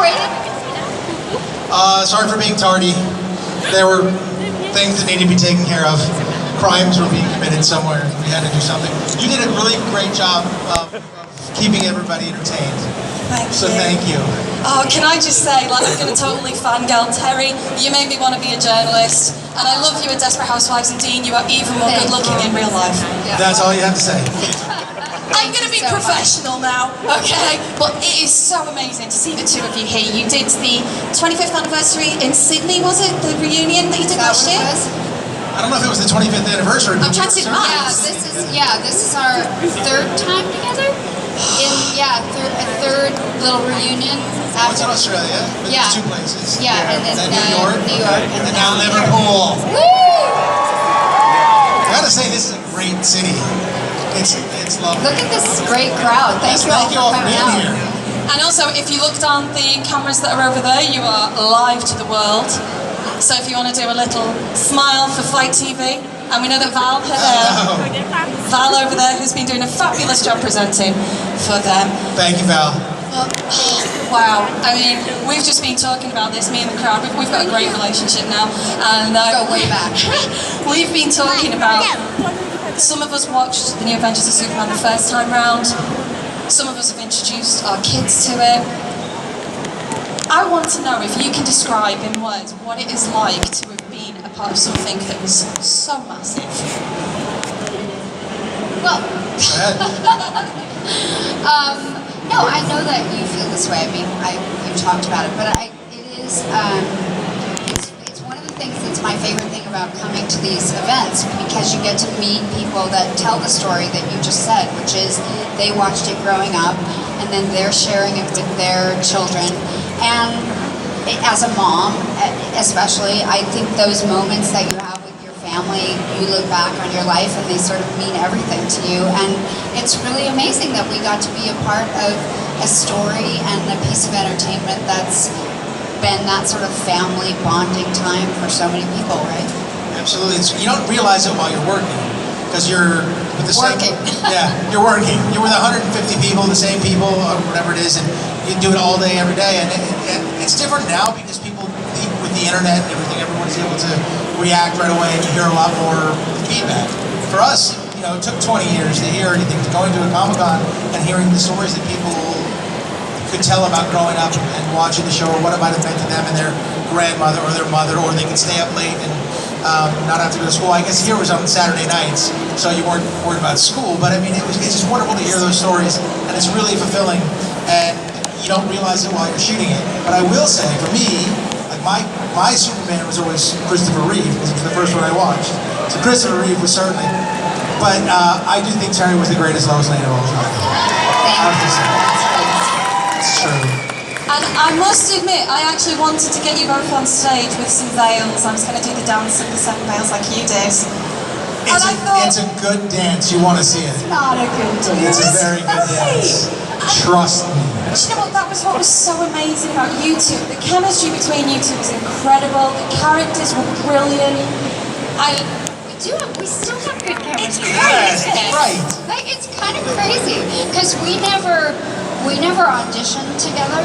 rated? Sorry for being tardy. There were things that needed to be taken care of. Crimes were being committed somewhere. We had to do something. You did a really great job of keeping everybody entertained. Thank you. Oh, can I just say, like, I'm going to totally fangirl Terry. You made me want to be a journalist, and I love you at Desperate Housewives, and Dean, you are even more good looking in real life. That's all you have to say. I'm going to be professional now, okay? But it is so amazing to see the two of you here. You did the 25th anniversary in Sydney, was it? The reunion that you did last year? I don't know if it was the 25th anniversary. I'm trying to This is our third time together. A third little reunion. Once in Australia, but there's two places. Yeah, and then New York, and now Liverpool. Woo! I gotta say, this is a great city. It's lovely. Look at this great crowd. Thank you all for coming out. Here. And also, if you look down the cameras that are over there, you are live to the world. So if you want to do a little smile for Flight TV, and we know that Val over there, who's been doing a fabulous job presenting for them. Thank you, Val. Wow, I mean, we've just been talking about this, me and the crowd, we've got a great relationship now, and go way back. We've been talking about, some of us watched The New Adventures of Superman the first time round, some of us have introduced our kids to it. I want to know if you can describe in words what it is like to have been a part of something that was so massive. Well, no, I know that you feel this way. I mean, we've talked about it, but it's one of the things that's my favorite thing about coming to these events, because you get to meet people that tell the story that you just said, which is they watched it growing up, and then they're sharing it with their children. And as a mom, especially, I think those moments that you have with your family, you look back on your life and they sort of mean everything to you. And it's really amazing that we got to be a part of a story and a piece of entertainment that's been that sort of family bonding time for so many people, right? Absolutely. You don't realize it while you're working, because you're with the working. You're working. You're with 150 people, the same people, or whatever it is, and you do it all day, every day. And it's different now because people, with the internet and everything, everyone's able to react right away, and you hear a lot more feedback. For us, it took 20 years to hear anything. Going to a Comic-Con and hearing the stories that people could tell about growing up and watching the show, or what it might have meant to them and their grandmother or their mother, or they could stay up late and not have to go to school. I guess here it was on Saturday nights, so you weren't worried about school, but I mean, it's just wonderful to hear those stories, and it's really fulfilling, and you don't realize it while you're shooting it. But I will say, for me, like my Superman was always Christopher Reeve, because it was the first one I watched. So Christopher Reeve was certainly, but I do think Terry was the greatest Lois Lane of all time. It's true. And I must admit, I actually wanted to get you both on stage with some veils. I was going to do the dance of the 7 veils like you did. It's a good dance. You want to see it. It's not a good dance. It's a very good dance. Trust me. But you know what? That was what was so amazing about you two. The chemistry between you two was incredible. The characters were brilliant. We still have good chemistry. It's crazy. Right. Like, it's kind of crazy because we never auditioned together,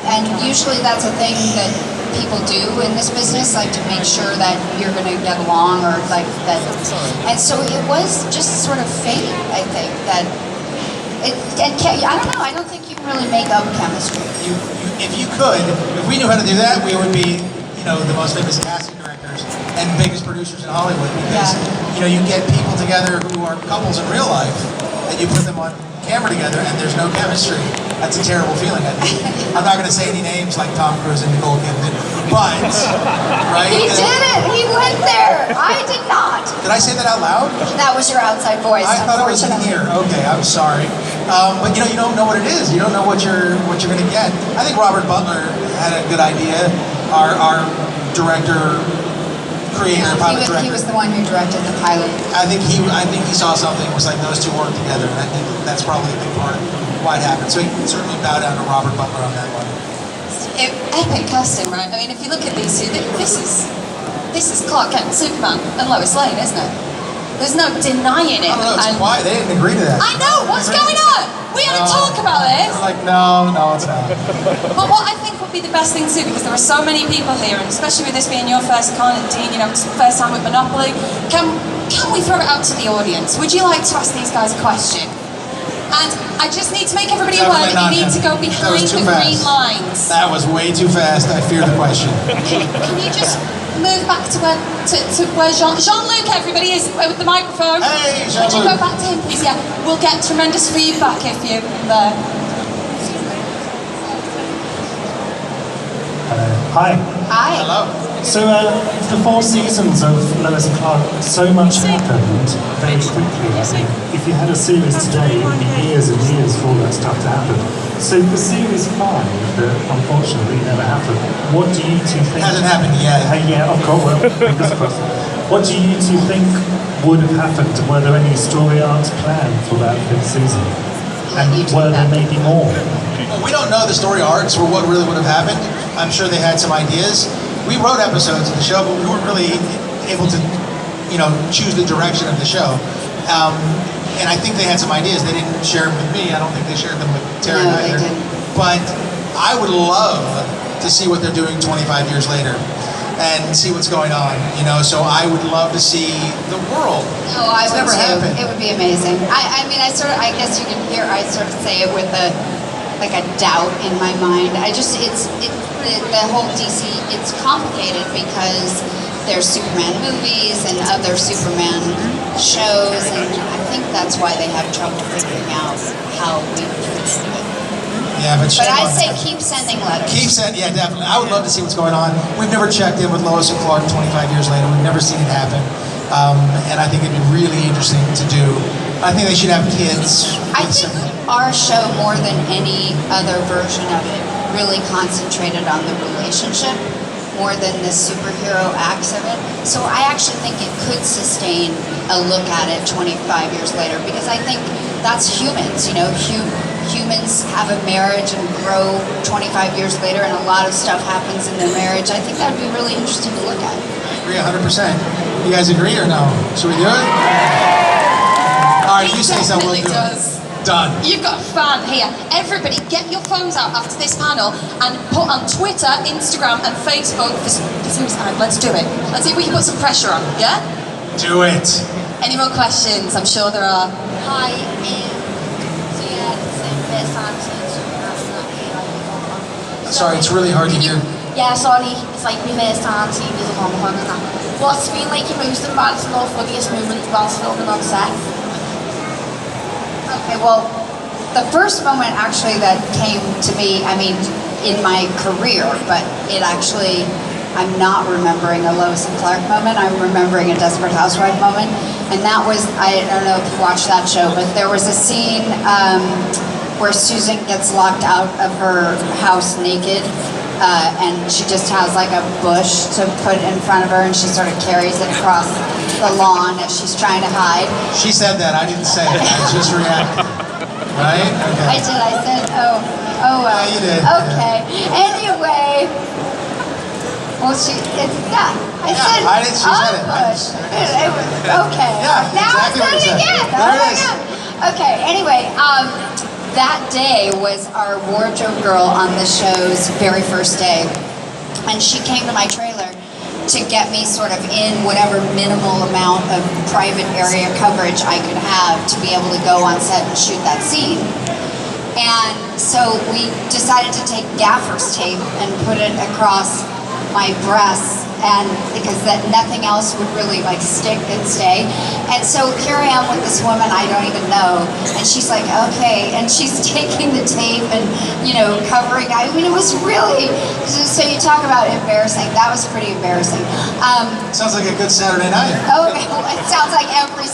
and usually that's a thing that people do in this business, like to make sure that you're going to get along, or like that. And so it was just sort of fate, I think, that I don't know. I don't think you can really make up chemistry. If we knew how to do that, we would be, the most famous casting directors and biggest producers in Hollywood, because you get people together who are couples in real life, and you put them on camera together and there's no chemistry. That's a terrible feeling, I think. I'm not going to say any names like Tom Cruise and Nicole Kidman, but right? He did it. He went there. I did not. Did I say that out loud? That was your outside voice. I thought it was in here. Okay, I'm sorry. But you don't know what it is. You don't know what you're going to get. I think Robert Butler had a good idea. Our director, creator, pilot director. He was the one who directed the pilot. I think he saw something. It was like those two work together, and I think that's probably a big part of why it happened. So he can certainly bow down to Robert Butler on that one. Epic casting, right? I mean, if you look at these two, this is Clark Kent, Superman, and Lois Lane, isn't it? There's no denying it. I don't know, it's And quiet. They didn't agree to that. I know, what's going on? We had a talk about this. They're like, no, it's not. But what I think would be the best thing to do, because there are so many people here, and especially with this being your first con, and Dean, it's first time with Monopoly, can we throw it out to the audience? Would you like to ask these guys a question? And I just need to make everybody aware that you need to go behind the green lines. That was way too fast. I fear the question. Can you just move back to where Jean-Luc, everybody, is with the microphone? Hey, Would you Jean-Luc. go back to him, please? Yeah, we'll get tremendous feedback if you're there. Hi. Hi. Hello. So the 4 seasons of Lois and Clark, so much happened very quickly. I think if you had a series today, it would be years and years for all that stuff to happen. So the series 5, that unfortunately never happened, what do you two think? Hasn't happened yet. Yeah, of course, well, fingers crossed. What do you two think would have happened? Were there any story arcs planned for that 5th season? And were there maybe more? Well, we don't know the story arcs or what really would have happened. I'm sure they had some ideas. We wrote episodes of the show, but we weren't really able to, choose the direction of the show. And I think they had some ideas. They didn't share them with me. I don't think they shared them with Terry No, either. they didn't. But I would love to see what they're doing 25 years later and see what's going on. So I would love to see the world. Oh, I It's would never too. happened. It would be amazing. I guess you can hear, I sort of say it with a doubt in my mind. The whole DC, it's complicated because there's Superman movies and other Superman shows, and I think that's why they have trouble figuring out how we would do it. Yeah, but I say keep sending letters. Yeah, definitely. I would love to see what's going on. We've never checked in with Lois and Clark 25 years later. We've never seen it happen. And I think it'd be really interesting to do. I think they should have kids. I think our show, more than any other version of it, really concentrated on the relationship more than the superhero acts of it. So I actually think it could sustain a look at it 25 years later, because I think that's humans, humans have a marriage and grow 25 years later, and a lot of stuff happens in their marriage. I think that would be really interesting to look at. I agree 100%. You guys agree or no? Should we do it? All right, you say so, we'll do it. Done. You've got a fan here. Everybody, get your phones out after this panel and put on Twitter, Instagram, and Facebook for series 5. Let's do it. Let's see if we can put some pressure on. Yeah? Do it. Any more questions? I'm sure there are. Hi, so yeah, it's the first time since Sorry, it's really hard to hear. Yeah, sorry, it's like my first time seeing you on and that. What's been like your most embarrassing or funniest moment whilst filming on set? Okay, well, the first moment actually that came to me, in my career, but I'm not remembering a Lois and Clark moment. I'm remembering a Desperate Housewife moment. And that was, I don't know if you watched that show, but there was a scene where Susan gets locked out of her house naked. And she just has like a bush to put in front of her, and she sort of carries it across the lawn as she's trying to hide. She said that. I didn't say it. I just reacted. Right? Okay. I said, oh, well. Yeah, you did. Okay. Anyway. Well, I said, she said it. bush. Okay. Yeah, Now exactly what I you said it said. again. There Oh it my is. God. Okay, anyway, that day was our wardrobe girl on the show's very first day. And she came to my trailer to get me sort of in whatever minimal amount of private area coverage I could have to be able to go on set and shoot that scene. And so we decided to take gaffer's tape and put it across my breasts, and because nothing else would really like stick and stay. And so here I am with this woman I don't even know, and she's like, okay, and she's taking the tape and covering. It was really, so you talk about embarrassing. That was pretty embarrassing. Sounds like a good Saturday night. Oh, it sounds like every